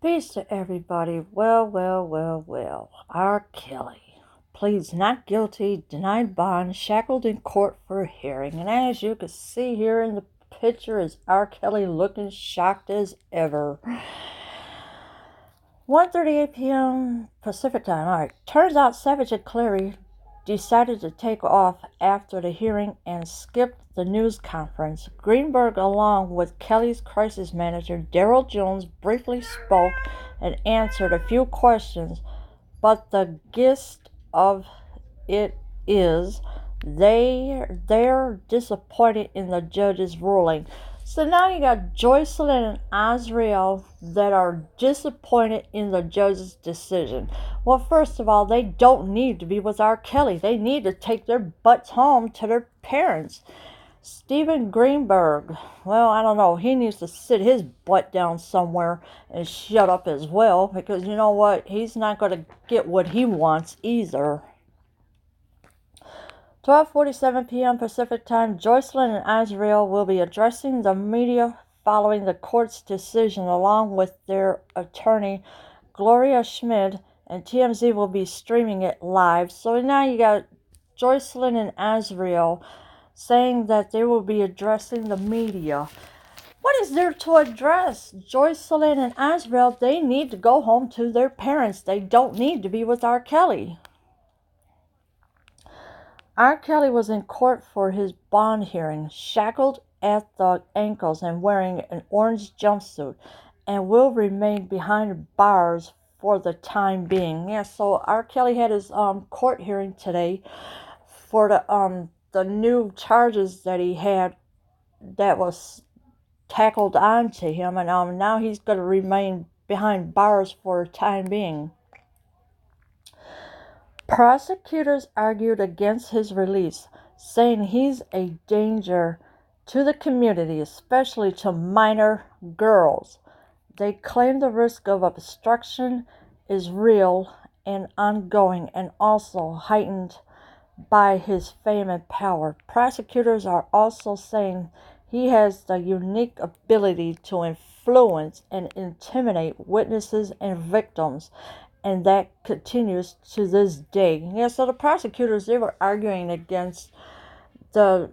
Peace to everybody. Well. R. Kelly pleads not guilty, denied bond, shackled in court for hearing. And as you can see here in the picture is R. Kelly looking shocked as ever. 1:38 p.m. Pacific time. All right. Turns out Savage and Cleary decided to take off after the hearing and skipped the news conference. Greenberg, along with Kelly's crisis manager, Daryl Jones, briefly spoke and answered a few questions, but the gist of it is they're disappointed in the judge's ruling. So now you got Joycelyn and Azriel that are disappointed in the judge's decision. Well, first of all, they don't need to be with R. Kelly. They need to take their butts home to their parents. Steven Greenberg, well, I don't know. He needs to sit his butt down somewhere and shut up as well, because you know what? He's not going to get what he wants either. 12:47 p.m. Pacific Time, Joycelyn and Azriel will be addressing the media following the court's decision, along with their attorney, Gloria Schmid, and TMZ will be streaming it live. So now you got Joycelyn and Azriel saying that they will be addressing the media. What is there to address? Joycelyn and Azriel, they need to go home to their parents. They don't need to be with R. Kelly. R. Kelly was in court for his bond hearing, shackled at the ankles and wearing an orange jumpsuit, and will remain behind bars for the time being. Yeah, so R. Kelly had his court hearing today for the new charges that he had that was tackled onto him, and now he's going to remain behind bars for the time being. Prosecutors argued against his release, saying he's a danger to the community, especially to minor girls. They claim the risk of obstruction is real and ongoing, and also heightened by his fame and power. Prosecutors are also saying he has the unique ability to influence and intimidate witnesses and victims, and that continues to this day. Yeah, so the prosecutors, they were arguing against to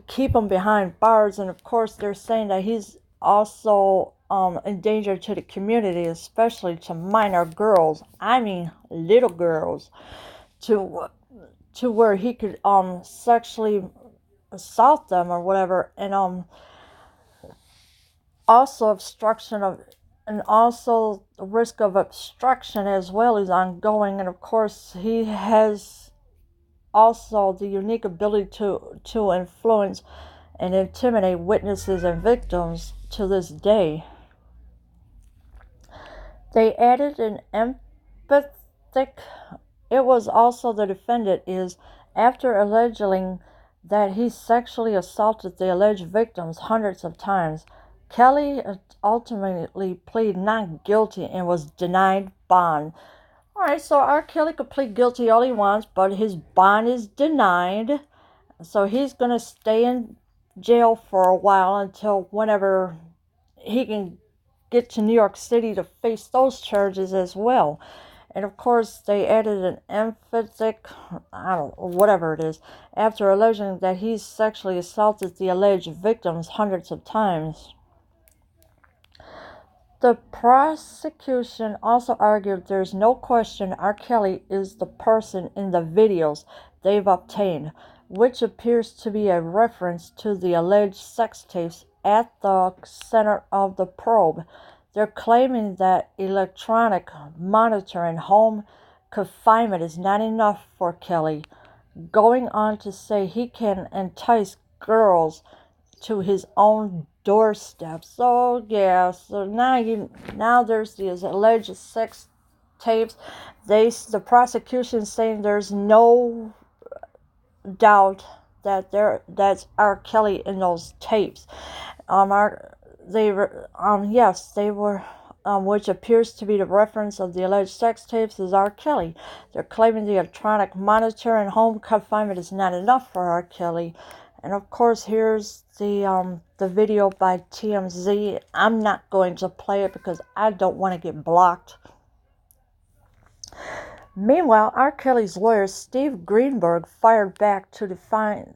keep him behind bars, and of course they're saying that he's also a danger to the community, especially to minor girls. I mean, little girls, to where he could sexually assault them or whatever, and also obstruction of, and also the risk of obstruction as well is ongoing. And of course he has also the unique ability to influence and intimidate witnesses and victims to this day. They added an emphatic, it was also the defendant is, after alleging that he sexually assaulted the alleged victims hundreds of times. Kelly ultimately pleaded not guilty and was denied bond. Alright, so R. Kelly could plead guilty all he wants, but his bond is denied. So he's going to stay in jail for a while until whenever he can get to New York City to face those charges as well. And of course, they added an emphatic, I don't know, whatever it is, after alleging that he sexually assaulted the alleged victims hundreds of times. The prosecution also argued there's no question R. Kelly is the person in the videos they've obtained, which appears to be a reference to the alleged sex tapes at the center of the probe. They're claiming that electronic monitoring home confinement is not enough for Kelly, going on to say he can entice girls to his own doorstep. So yeah, so now there's these alleged sex tapes. The prosecution saying there's no doubt that that's R. Kelly in those tapes. Yes, they were. Which appears to be the reference of the alleged sex tapes is R. Kelly. They're claiming the electronic monitor and home confinement is not enough for R. Kelly, And of course, here's the video by TMZ. I'm not going to play it because I don't want to get blocked. Meanwhile, R. Kelly's lawyer, Steve Greenberg, fired back to defend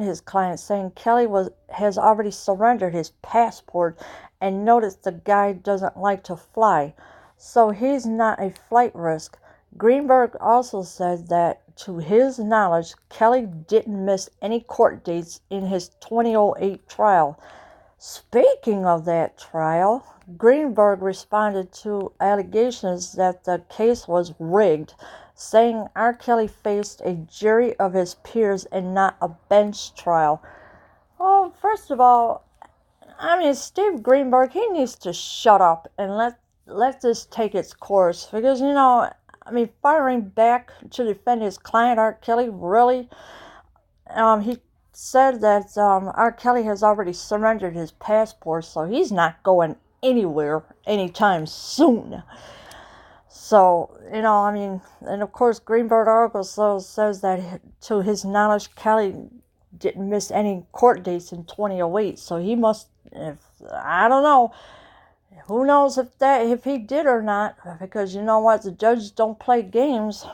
his client, saying Kelly has already surrendered his passport and noticed the guy doesn't like to fly, so he's not a flight risk. Greenberg also said that, to his knowledge, Kelly didn't miss any court dates in his 2008 trial. Speaking of that trial, Greenberg responded to allegations that the case was rigged, saying R. Kelly faced a jury of his peers and not a bench trial. Well, first of all, Steve Greenberg, he needs to shut up and let this take its course. Because, firing back to defend his client, R. Kelly, really? He said that R. Kelly has already surrendered his passport, so he's not going anywhere anytime soon. So, and of course, Greenberg also says that, to his knowledge, Kelly didn't miss any court dates in 2008, so he must, I don't know, who knows if he did or not, because you know what, the judges don't play games.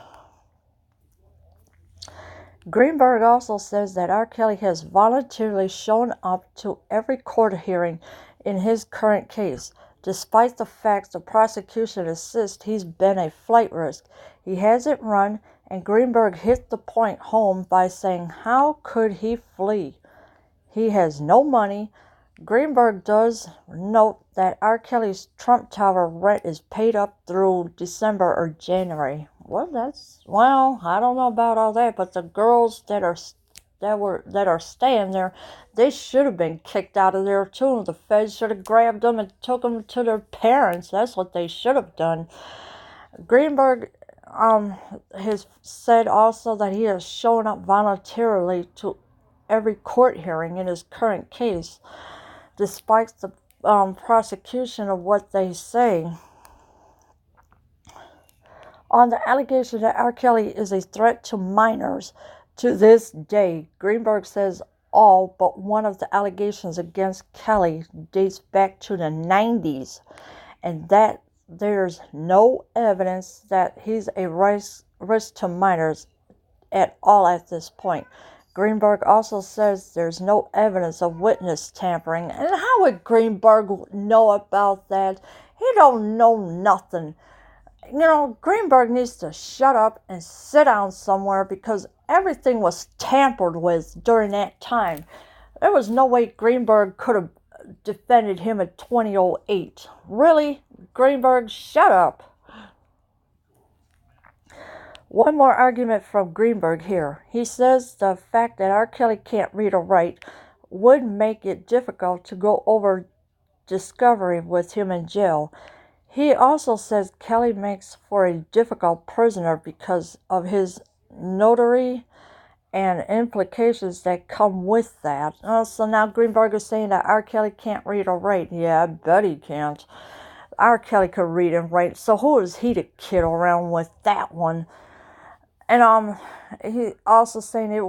Greenberg also says that R. Kelly has voluntarily shown up to every court hearing in his current case, despite the fact the prosecution insists he's been a flight risk. He hasn't run, and Greenberg hit the point home by saying, how could he flee? He has no money. Greenberg does note that R. Kelly's Trump Tower rent is paid up through December or January. Well, I don't know about all that, but the girls that are staying there, they should have been kicked out of there too. The feds should have grabbed them and took them to their parents. That's what they should have done. Greenberg has said also that he has shown up voluntarily to every court hearing in his current case, despite the prosecution of what they say. On the allegation that R. Kelly is a threat to minors, to this day, Greenberg says all but one of the allegations against Kelly dates back to the 90s, and that there's no evidence that he's a risk to minors at all at this point. Greenberg also says there's no evidence of witness tampering. And how would Greenberg know about that? He don't know nothing. Greenberg needs to shut up and sit down somewhere, because everything was tampered with during that time. There was no way Greenberg could have defended him in 2008. Really? Greenberg, shut up. One more argument from Greenberg here. He says the fact that R. Kelly can't read or write would make it difficult to go over discovery with him in jail. He also says Kelly makes for a difficult prisoner because of his notary and implications that come with that. So now Greenberg is saying that R. Kelly can't read or write. Yeah, I bet he can't. R. Kelly could read and write, so who is he to kid around with that one? And he also saying it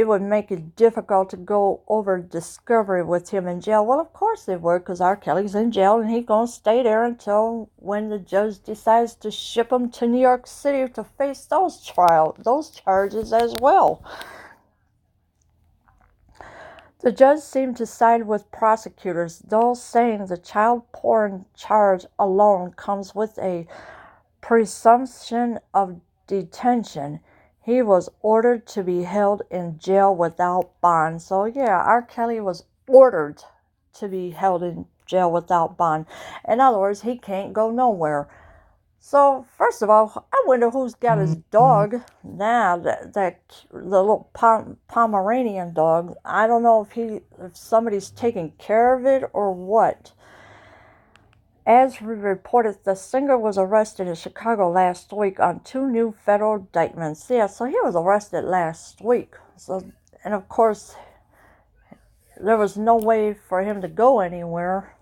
would make it difficult to go over discovery with him in jail. Well, of course it would, because R. Kelly's in jail and he's gonna stay there until when the judge decides to ship him to New York City to face those charges as well. The judge seemed to side with prosecutors, though, saying the child porn charge alone comes with a presumption of detention. He was ordered to be held in jail without bond. So yeah, R. Kelly was ordered to be held in jail without bond. In other words, he can't go nowhere. So first of all, I wonder who's got his dog now. The little Pomeranian dog. I don't know if somebody's taking care of it or what. As reported, the singer was arrested in Chicago last week on 2 new federal indictments. Yeah, so he was arrested last week. And of course, there was no way for him to go anywhere.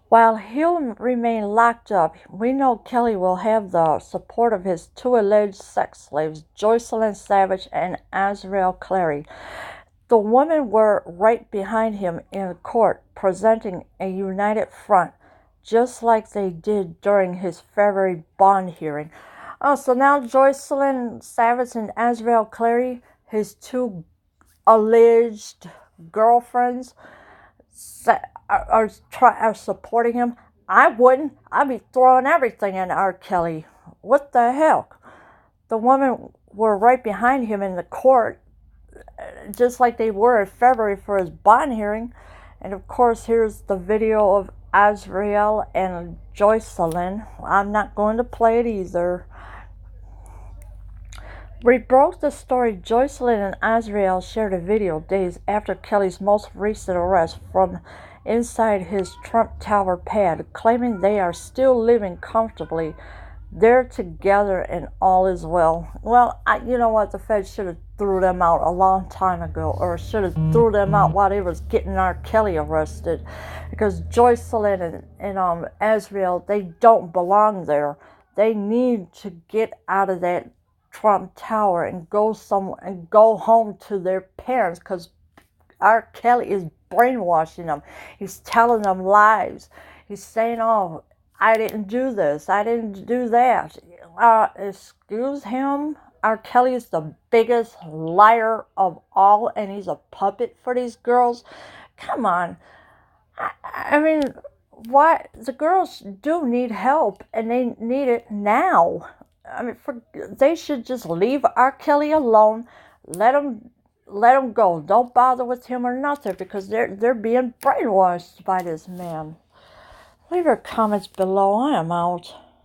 While he'll remain locked up, we know Kelly will have the support of his two alleged sex slaves, Joycelyn Savage and Azrael Clary. The women were right behind him in court, presenting a united front, just like they did during his February bond hearing. Oh, so now Joycelyn Savage and Azrael Clary, his two alleged girlfriends, are supporting him. I wouldn't. I'd be throwing everything in R. Kelly. What the hell? The women were right behind him in the court, just like they were in February for his bond hearing. And of course, here's the video of Azrael and Joycelyn. I'm not going to play it either. We broke the story. Joycelyn and Azrael shared a video days after Kelly's most recent arrest from inside his Trump Tower pad, claiming they are still living comfortably. They're together and all is well. Well, you know what? The Fed should have threw them out a long time ago, or should have threw them out while they was getting R. Kelly arrested, because Joycelyn and Azrael, they don't belong there. They need to get out of that Trump Tower and go home to their parents, because R. Kelly is brainwashing them. He's telling them lies. He's saying, "Oh, I didn't do this. I didn't do that." Excuse him. R. Kelly is the biggest liar of all, and he's a puppet for these girls. Come on. I mean, why? The girls do need help, and they need it now. I mean, they should just leave R. Kelly alone. Let him go. Don't bother with him or nothing, because they're being brainwashed by this man. Leave your comments below. I am out.